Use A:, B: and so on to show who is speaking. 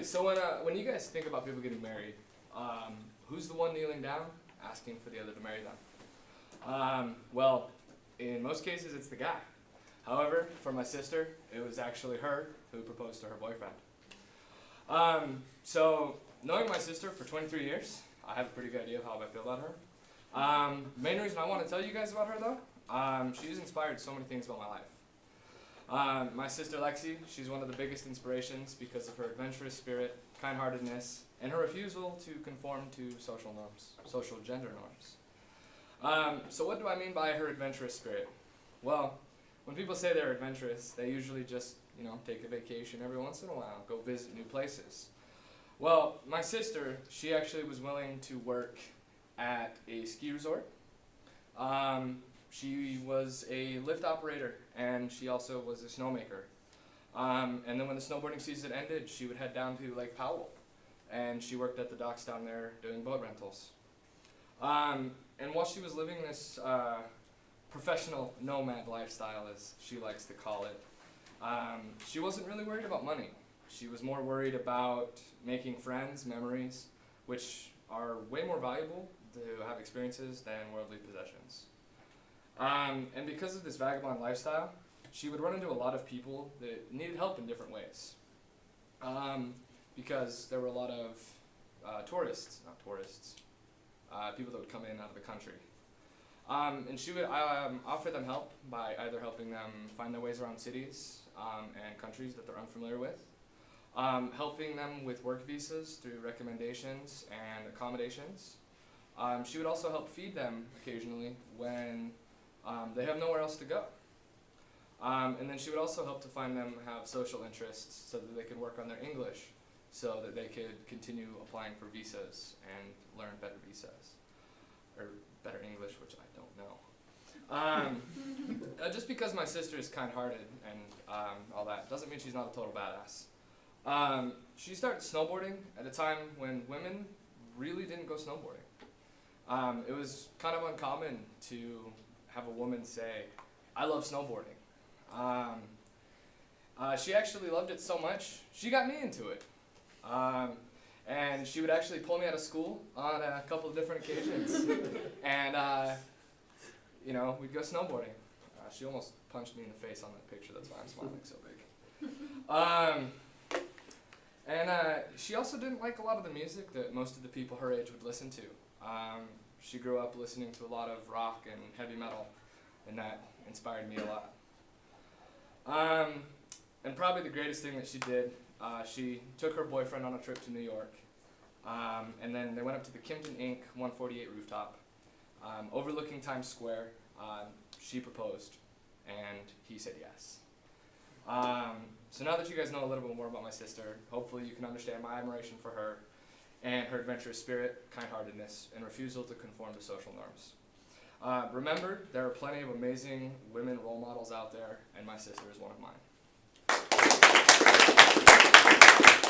A: So when you guys think about people getting married, who's the one kneeling down, asking for the other to marry them? Well, in most cases, it's the guy. However, for my sister, it was actually her who proposed to her boyfriend. So, knowing my sister for 23 years, I have a pretty good idea of how I feel about her. Main reason I want to tell you guys about her, though, she's inspired so many things about my life. My sister Lexi, she's one of the biggest inspirations because of her adventurous spirit, kind-heartedness, and her refusal to conform to social norms, social gender norms. So what do I mean by her adventurous spirit? Well, when people say they're adventurous, they usually just, take a vacation every once in a while, go visit new places. Well, my sister, she actually was willing to work at a ski resort. She was a lift operator, and she also was a snowmaker. And then when the snowboarding season ended, she would head down to Lake Powell, and she worked at the docks down there doing boat rentals. And while she was living this professional nomad lifestyle, as she likes to call it, she wasn't really worried about money. She was more worried about making friends, memories, which are way more valuable to have experiences than worldly possessions. And because of this vagabond lifestyle, she would run into a lot of people that needed help in different ways. Because there were a lot of people that would come in out of the country. And she would offer them help by either helping them find their ways around cities and countries that they're unfamiliar with, helping them with work visas through recommendations and accommodations. She would also help feed them occasionally when they have nowhere else to go. And then she would also help to find them have social interests so that they could work on their English, so that they could continue applying for visas and learn better visas, or better English, which I don't know. Just because my sister is kind-hearted and all that doesn't mean she's not a total badass. She started snowboarding at a time when women really didn't go snowboarding. It was kind of uncommon to have a woman say, "I love snowboarding." She actually loved it so much, she got me into it. And she would actually pull me out of school on a couple of different occasions. And, we'd go snowboarding. She almost punched me in the face on that picture, that's why I'm smiling so big. And she also didn't like a lot of the music that most of the people her age would listen to. She grew up listening to a lot of rock and heavy metal, and that inspired me a lot. And probably the greatest thing that she did, she took her boyfriend on a trip to New York, and then they went up to the Kimpton Inc. 148 rooftop, overlooking Times Square. She proposed, and he said yes. So now that you guys know a little bit more about my sister, hopefully you can understand my admiration for her and her adventurous spirit, kind-heartedness, and refusal to conform to social norms. Remember, there are plenty of amazing women role models out there, and my sister is one of mine.